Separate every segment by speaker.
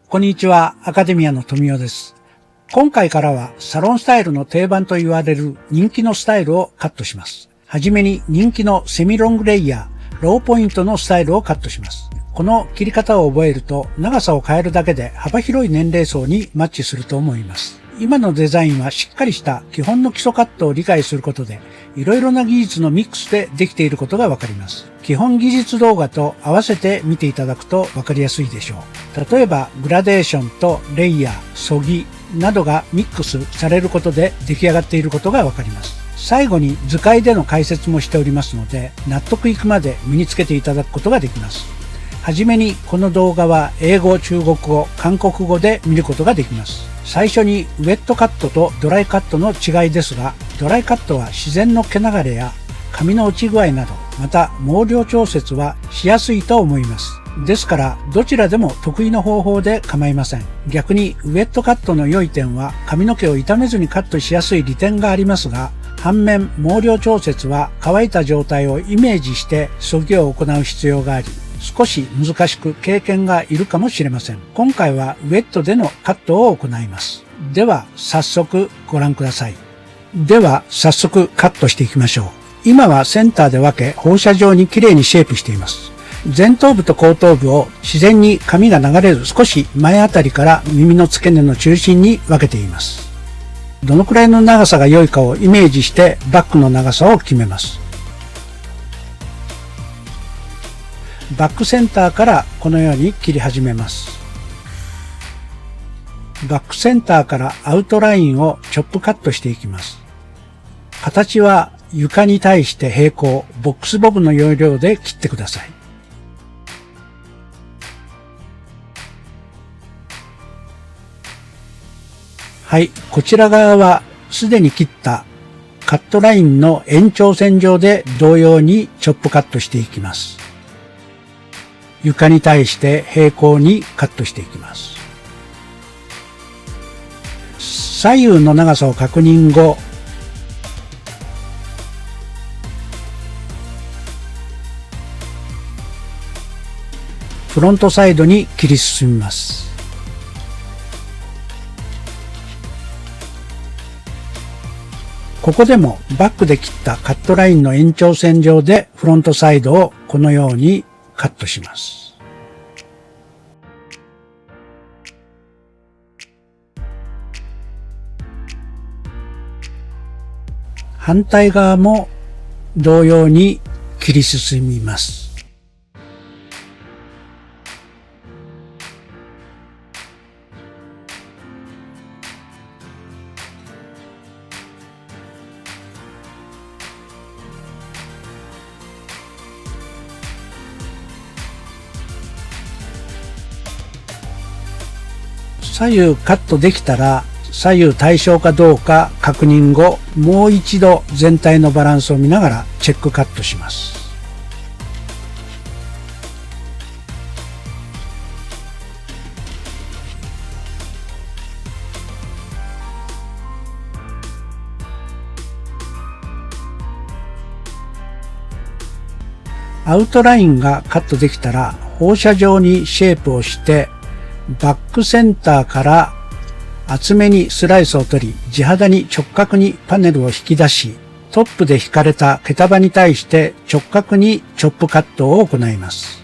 Speaker 1: こんにちは、アカデミアの富代です。今回からはサロンスタイルの定番と言われる人気のスタイルをカットします。はじめに人気のセミロングレイヤー、ローポイントのスタイルをカットします。この切り方を覚えると長さを変えるだけで幅広い年齢層にマッチすると思います。今のデザインはしっかりした基本の基礎カットを理解することで、いろいろな技術のミックスでできていることがわかります。基本技術動画と合わせて見ていただくとわかりやすいでしょう。例えばグラデーションとレイヤー、そぎなどがミックスされることで出来上がっていることがわかります。最後に図解での解説もしておりますので、納得いくまで身につけていただくことができます。はじめにこの動画は英語、中国語、韓国語で見ることができます。最初にウェットカットとドライカットの違いですが、ドライカットは自然の毛流れや髪の落ち具合など、また毛量調節はしやすいと思います。ですからどちらでも得意な方法で構いません。逆にウェットカットの良い点は髪の毛を傷めずにカットしやすい利点がありますが、反面毛量調節は乾いた状態をイメージしてそぎを行う必要があり、少し難しく経験がいるかもしれません。今回はウェットでのカットを行います。では早速ご覧ください。では早速カットしていきましょう。今はセンターで分け放射状にきれいにシェイプしています。前頭部と後頭部を自然に髪が流れる少し前あたりから耳の付け根の中心に分けています。どのくらいの長さが良いかをイメージしてバックの長さを決めます。バックセンターからこのように切り始めます。バックセンターからアウトラインをチョップカットしていきます。形は床に対して平行、ボックスボブの要領で切ってください。はい、こちら側はすでに切ったカットラインの延長線上で同様にチョップカットしていきます。床に対して平行にカットしていきます。左右の長さを確認後、フロントサイドに切り進みます。ここでもバックで切ったカットラインの延長線上でフロントサイドをこのようにカットします。反対側も同様に切り進みます。左右カットできたら左右対称かどうか確認後、もう一度全体のバランスを見ながらチェックカットします。アウトラインがカットできたら放射状にシェイプをしてバックセンターから厚めにスライスを取り、地肌に直角にパネルを引き出し、トップで引かれた毛束に対して直角にチョップカットを行います。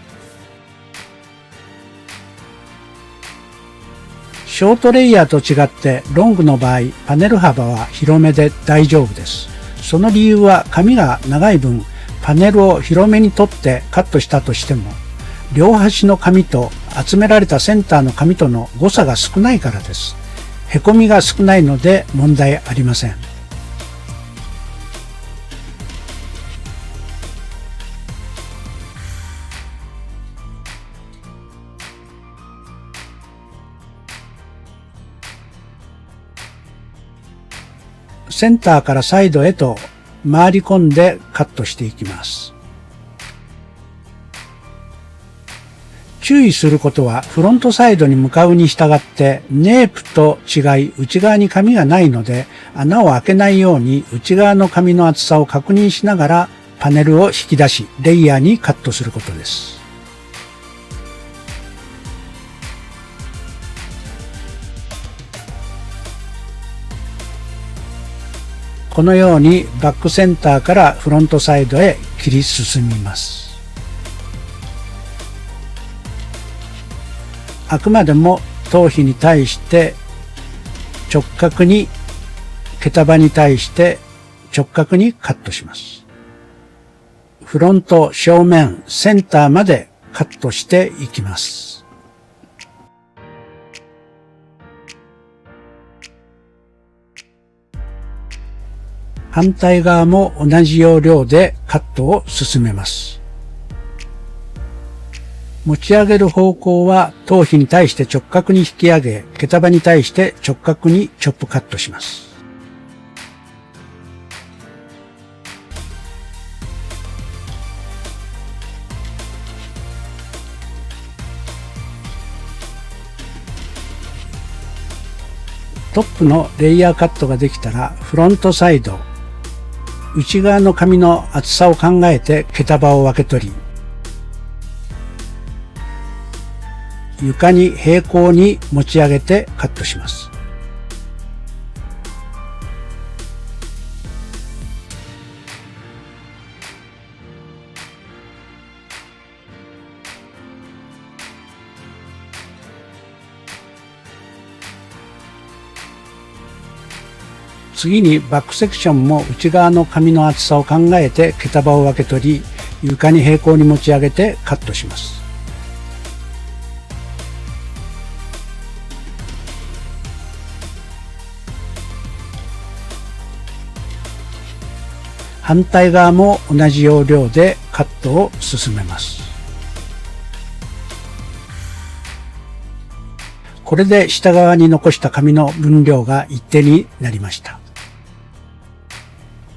Speaker 1: ショートレイヤーと違ってロングの場合、パネル幅は広めで大丈夫です。その理由は髪が長い分、パネルを広めに取ってカットしたとしても、両端の髪と集められたセンターの髪との誤差が少ないからです。へこみが少ないので問題ありません。センターからサイドへと回り込んでカットしていきます。注意することはフロントサイドに向かうに従ってネープと違い内側に髪がないので穴を開けないように内側の髪の厚さを確認しながらパネルを引き出しレイヤーにカットすることです。このようにバックセンターからフロントサイドへ切り進みます。あくまでも頭皮に対して直角に、毛束に対して直角にカットします。フロント、正面、センターまでカットしていきます。反対側も同じ要領でカットを進めます。持ち上げる方向は頭皮に対して直角に引き上げ、毛束に対して直角にチョップカットします。トップのレイヤーカットができたら、フロントサイド、内側の髪の厚さを考えて毛束を分け取り、床に平行に持ち上げてカットします。次にバックセクションも内側の髪の厚さを考えて毛束を分け取り、床に平行に持ち上げてカットします。反対側も同じ要領でカットを進めます。これで下側に残した髪の分量が一定になりました。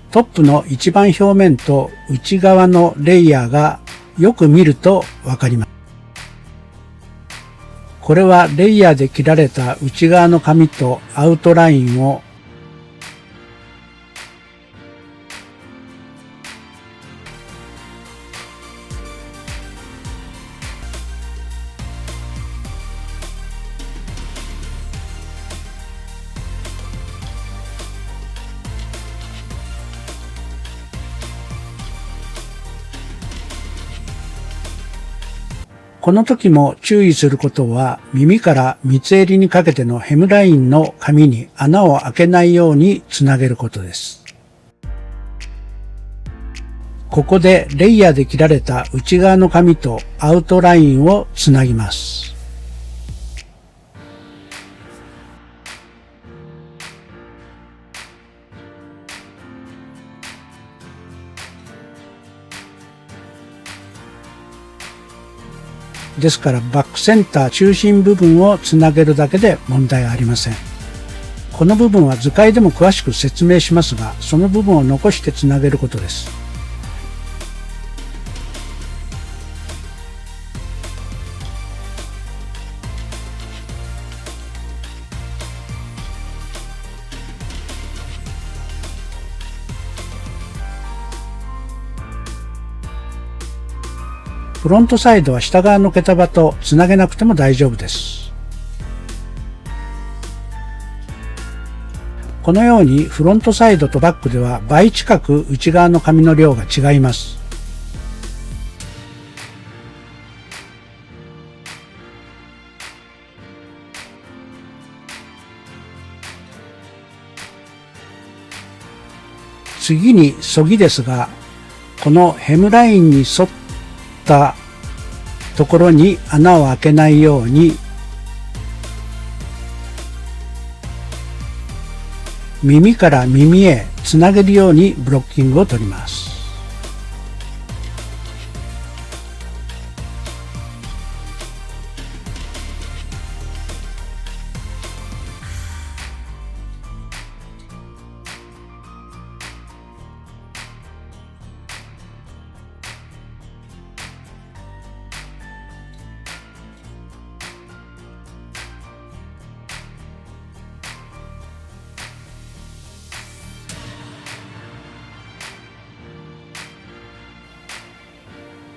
Speaker 1: トップの一番表面と内側のレイヤーがよく見るとわかります。これはレイヤーで切られた内側の髪とアウトラインをこの時も注意することは、耳から三つ襟にかけてのヘムラインの髪に穴を開けないようにつなげることです。ここでレイヤーで切られた内側の髪とアウトラインをつなぎます。ですからバックセンター中心部分をつなげるだけで問題ありません。この部分は図解でも詳しく説明しますが、その部分を残してつなげることです。フロントサイドは下側の毛束とつなげなくても大丈夫です。このようにフロントサイドとバックでは倍近く内側の髪の量が違います。次にそぎですが、このヘムラインに沿ったところに穴を開けないように耳から耳へつなげるようにブロッキングを取ります。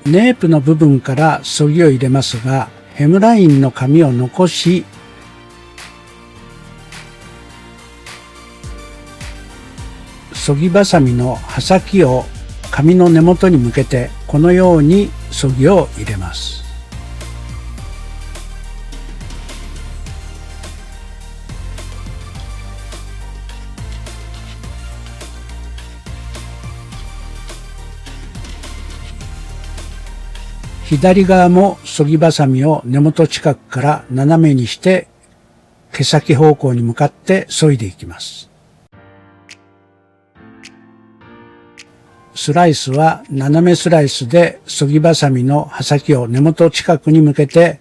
Speaker 1: ネープの部分からそぎを入れますが、ヘムラインの髪を残し、そぎばさみの刃先を紙の根元に向けてこのようにそぎを入れます。左側もそぎばさみを根元近くから斜めにして毛先方向に向かって削いでいきます。スライスは斜めスライスでそぎばさみの刃先を根元近くに向けて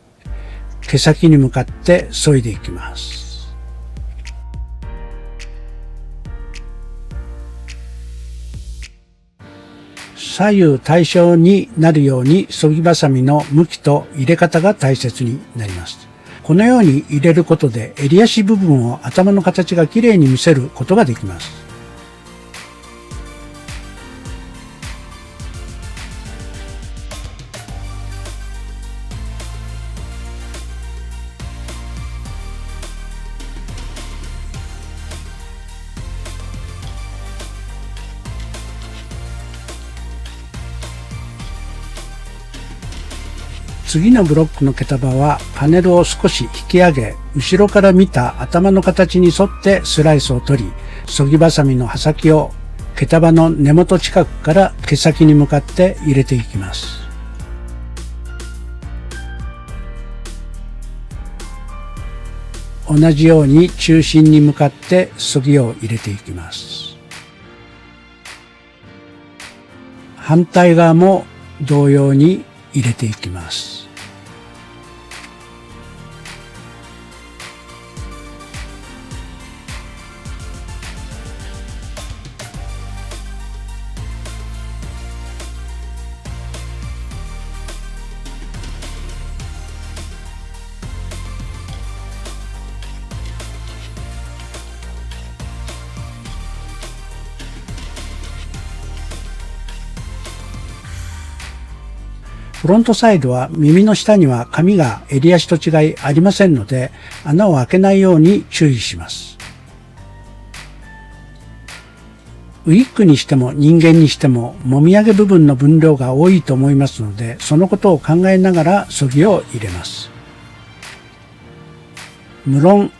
Speaker 1: 毛先に向かって削いでいきます。左右対称になるようにそぎばさみの向きと入れ方が大切になります。このように入れることで襟足部分を頭の形がきれいに見せることができます。次のブロックの毛束はパネルを少し引き上げ、後ろから見た頭の形に沿ってスライスを取り、そぎばさみの刃先を毛束の根元近くから毛先に向かって入れていきます。同じように中心に向かってそぎを入れていきます。反対側も同様に入れていきます。フロントサイドは耳の下には紙が襟足と違いありませんので、穴を開けないように注意します。ウィッグにしても人間にしてももみあげ部分の分量が多いと思いますので、そのことを考えながらそぎを入れます。無論、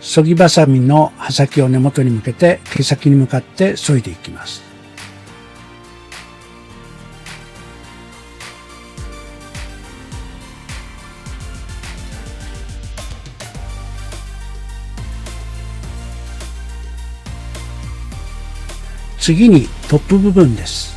Speaker 1: そぎばさみの刃先を根元に向けて毛先に向かって削いでいきます。次にトップ部分です。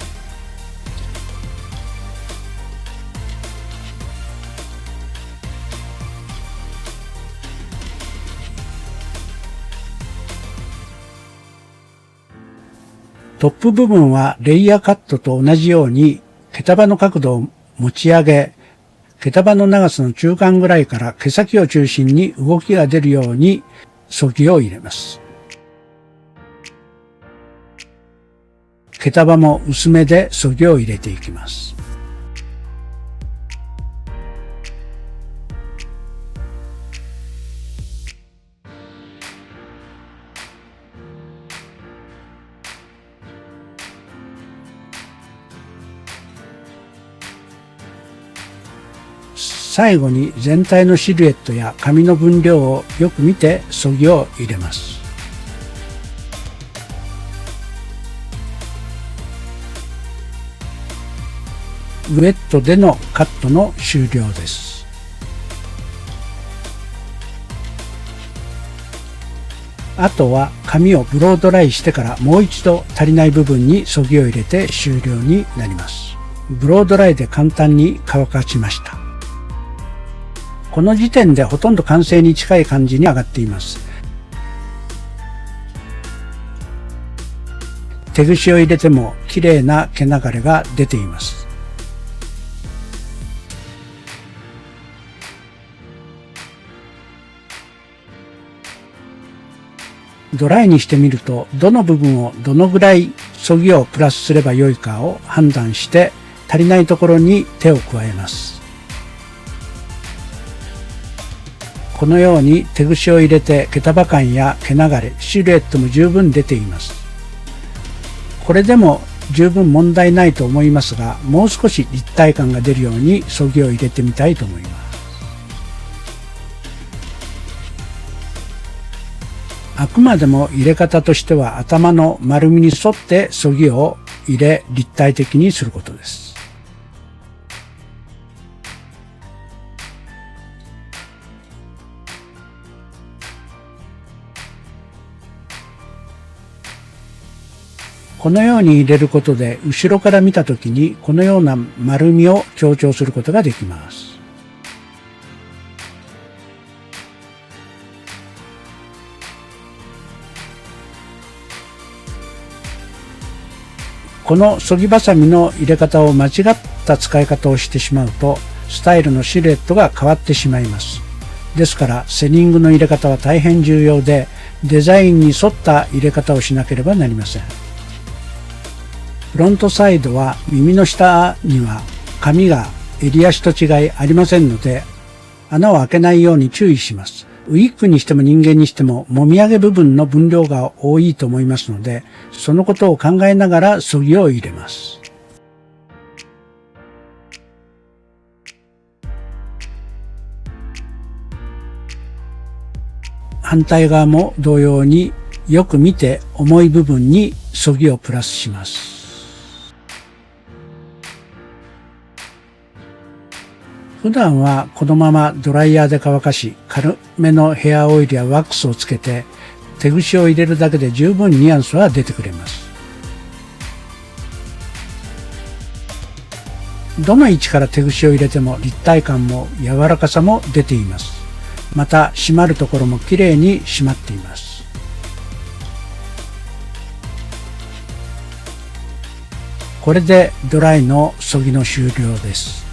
Speaker 1: トップ部分はレイヤーカットと同じように毛束の角度を持ち上げ、毛束の長さの中間ぐらいから毛先を中心に動きが出るようにそぎを入れます。毛束も薄めでそぎを入れていきます。最後に全体のシルエットや紙の分量をよく見てそぎを入れます。ウェットでのカットの終了です。あとは紙をブロードライしてからもう一度足りない部分にそぎを入れて終了になります。ブロードライで簡単に乾かしました。この時点でほとんど完成に近い感じに上がっています。手ぐしを入れても綺麗な毛流れが出ています。ドライにしてみると、どの部分をどのぐらいそぎをプラスすればよいかを判断して、足りないところに手を加えます。このように手ぐしを入れて毛束感や毛流れ、シルエットも十分出ています。これでも十分問題ないと思いますが、もう少し立体感が出るようにそぎを入れてみたいと思います。あくまでも入れ方としては頭の丸みに沿ってそぎを入れ立体的にすることです。このように入れることで後ろから見たときにこのような丸みを強調することができます。このそぎばさみの入れ方を間違った使い方をしてしまうとスタイルのシルエットが変わってしまいます。ですからセリングの入れ方は大変重要で、デザインに沿った入れ方をしなければなりません。フロントサイドは耳の下には紙が襟足と違いありませんので、穴を開けないように注意します。ウィッグにしても人間にしてももみあげ部分の分量が多いと思いますので、そのことを考えながらそぎを入れます。反対側も同様によく見て重い部分にそぎをプラスします。普段はこのままドライヤーで乾かし、軽めのヘアオイルやワックスをつけて手ぐしを入れるだけで十分ニュアンスは出てくれます。どの位置から手ぐしを入れても立体感も柔らかさも出ています。また締まるところもきれいに締まっています。これでドライのそぎの終了です。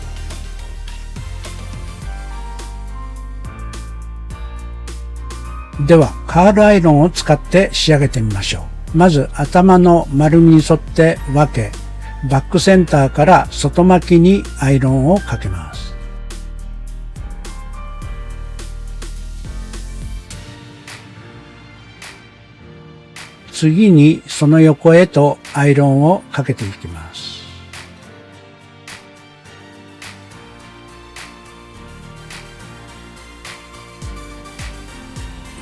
Speaker 1: ではカールアイロンを使って仕上げてみましょう。まず頭の丸みに沿って分け、バックセンターから外巻きにアイロンをかけます。次にその横へとアイロンをかけていきます。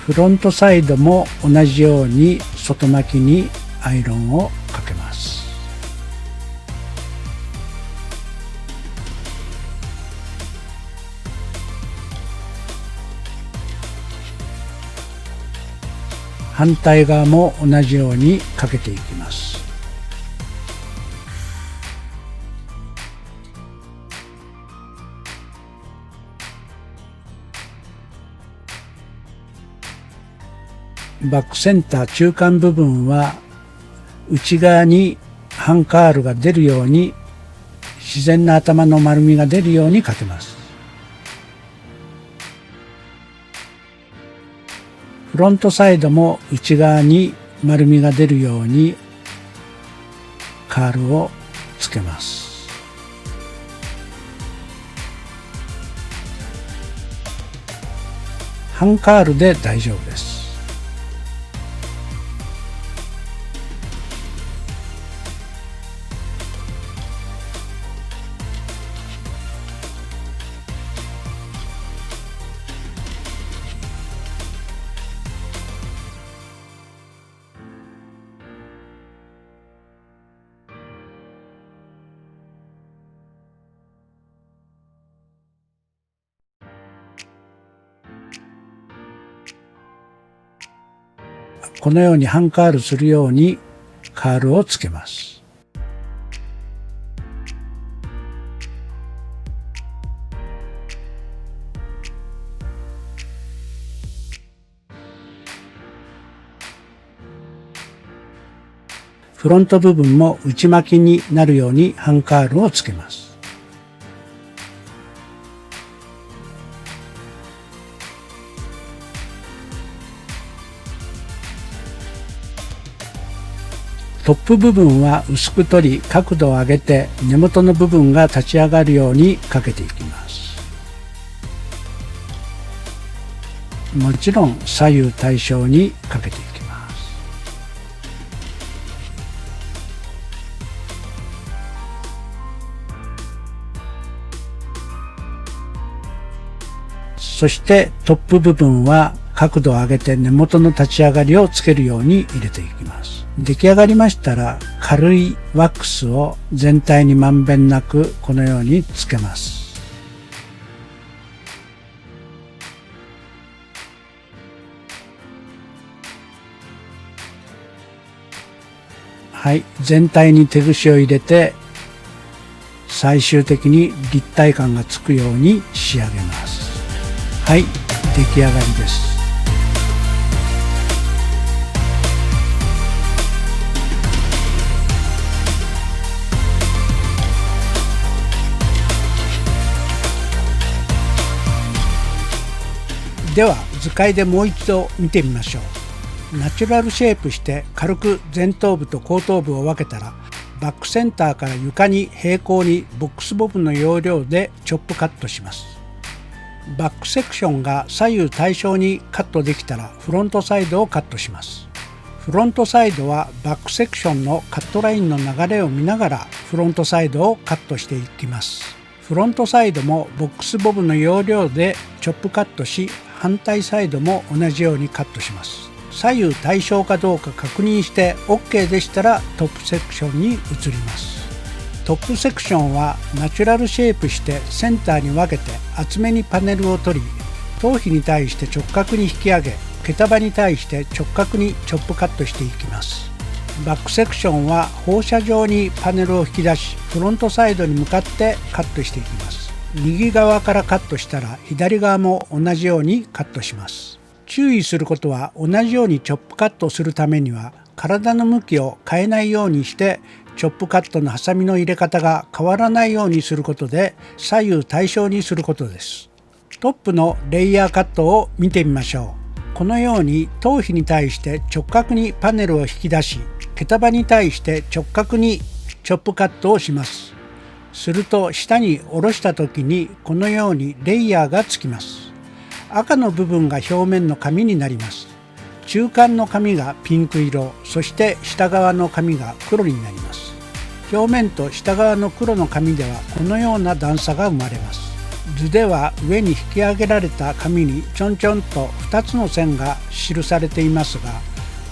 Speaker 1: フロントサイドも同じように外巻きにアイロンをかけます。反対側も同じようにかけていきます。バックセンター中間部分は内側に半カールが出るように、自然な頭の丸みが出るようにかけます。フロントサイドも内側に丸みが出るようにカールをつけます。半カールで大丈夫です。このように半カールするようにカールをつけます。フロント部分も内巻きになるように半カールをつけます。トップ部分は薄く取り角度を上げて根元の部分が立ち上がるようにかけていきます。もちろん左右対称にかけていきます。そしてトップ部分は角度を上げて根元の立ち上がりをつけるように入れていきます。出来上がりましたら軽いワックスを全体にまんべんなくこのようにつけます。はい、全体に手ぐしを入れて最終的に立体感がつくように仕上げます。はい、出来上がりです。では図解でもう一度見てみましょう。ナチュラルシェイプして軽く前頭部と後頭部を分けたら、バックセンターから床に平行にボックスボブの要領でチョップカットします。バックセクションが左右対称にカットできたらフロントサイドをカットします。フロントサイドはバックセクションのカットラインの流れを見ながらフロントサイドをカットしていきます。フロントサイドもボックスボブの要領でチョップカットし、反対サイドも同じようにカットします。左右対称かどうか確認して OK でしたらトップセクションに移ります。トップセクションはナチュラルシェイプしてセンターに分けて厚めにパネルを取り、頭皮に対して直角に引き上げ、毛束に対して直角にチョップカットしていきます。バックセクションは放射状にパネルを引き出し、フロントサイドに向かってカットしていきます。右側からカットしたら左側も同じようにカットします。注意することは、同じようにチョップカットするためには体の向きを変えないようにしてチョップカットのハサミの入れ方が変わらないようにすることで左右対称にすることです。トップのレイヤーカットを見てみましょう。このように頭皮に対して直角にパネルを引き出し、毛束に対して直角にチョップカットをします。すると下に下ろした時にこのようにレイヤーがつきます。赤の部分が表面の紙になります。中間の紙がピンク色、そして下側の紙が黒になります。表面と下側の黒の紙ではこのような段差が生まれます。図では上に引き上げられた紙にちょんちょんと2つの線が記されていますが、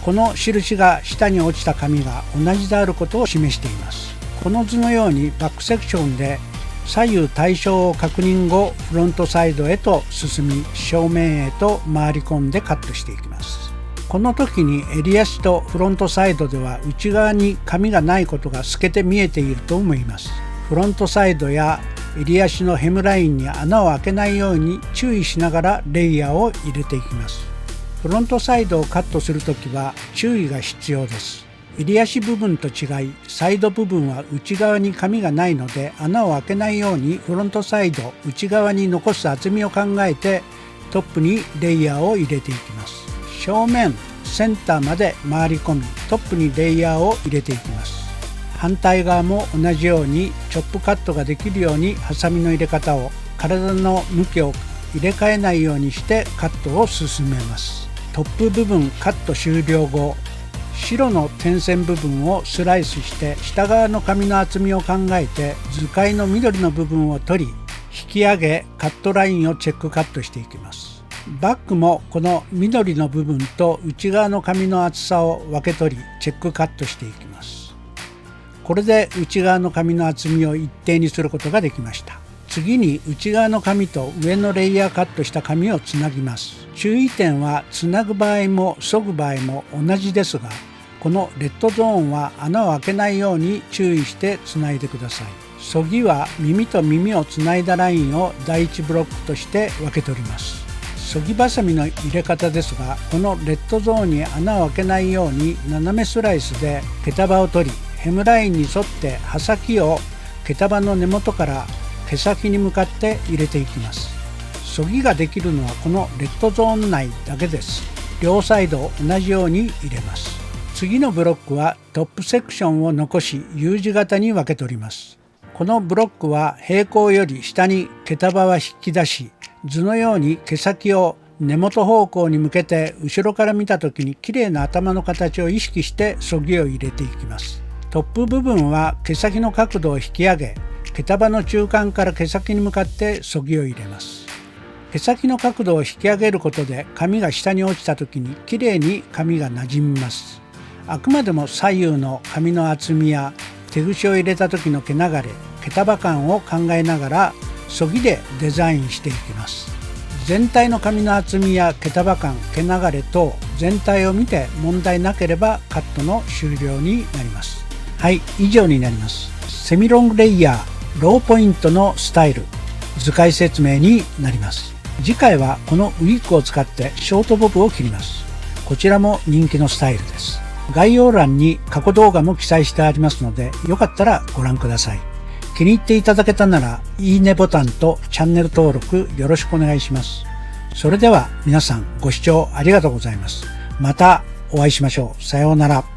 Speaker 1: この印が下に落ちた紙が同じであることを示しています。この図のようにバックセクションで左右対称を確認後、フロントサイドへと進み、正面へと回り込んでカットしていきます。この時に襟足とフロントサイドでは内側に紙がないことが透けて見えていると思います。フロントサイドや襟足のヘムラインに穴を開けないように注意しながらレイヤーを入れていきます。フロントサイドをカットするときは注意が必要です。襟足部分と違い、サイド部分は内側に紙がないので穴を開けないようにフロントサイド内側に残す厚みを考えてトップにレイヤーを入れていきます。正面センターまで回り込みトップにレイヤーを入れていきます。反対側も同じようにチョップカットができるようにハサミの入れ方を体の向きを入れ替えないようにしてカットを進めます。トップ部分カット終了後、白の点線部分をスライスして下側の紙の厚みを考えて図解の緑の部分を取り、引き上げカットラインをチェックカットしていきます。バックもこの緑の部分と内側の紙の厚さを分け取りチェックカットしていきます。これで内側の紙の厚みを一定にすることができました。次に内側の紙と上のレイヤーカットした紙をつなぎます。注意点はつなぐ場合も削ぐ場合も同じですが、このレッドゾーンは穴を開けないように注意してつないでください。削ぎは耳と耳をつないだラインを第1ブロックとして分け取ります。削ぎバサミの入れ方ですが、このレッドゾーンに穴を開けないように斜めスライスで毛束を取り、ヘムラインに沿って刃先を毛束の根元から毛先に向かって入れていきます。削ぎができるのはこのレッドゾーン内だけです。両サイド同じように入れます。次のブロックはトップセクションを残し U 字型に分け取ります。このブロックは平行より下に毛束は引き出し、図のように毛先を根元方向に向けて後ろから見た時にきれいな頭の形を意識して削ぎを入れていきます。トップ部分は毛先の角度を引き上げ、毛束の中間から毛先に向かって削ぎを入れます。毛先の角度を引き上げることで髪が下に落ちた時にきれいに髪がなじみます。あくまでも左右の髪の厚みや手ぐしを入れた時の毛流れ、毛束感を考えながらそぎでデザインしていきます。全体の髪の厚みや毛束感、毛流れ等全体を見て問題なければカットの終了になります。はい、以上になります。セミロングレイヤー、ローポイントのスタイル、図解説明になります。次回はこのウィッグを使ってショートボブを切ります。こちらも人気のスタイルです。概要欄に過去動画も記載してありますので、よかったらご覧ください。気に入っていただけたなら、いいねボタンとチャンネル登録よろしくお願いします。それでは皆さんご視聴ありがとうございます。またお会いしましょう。さようなら。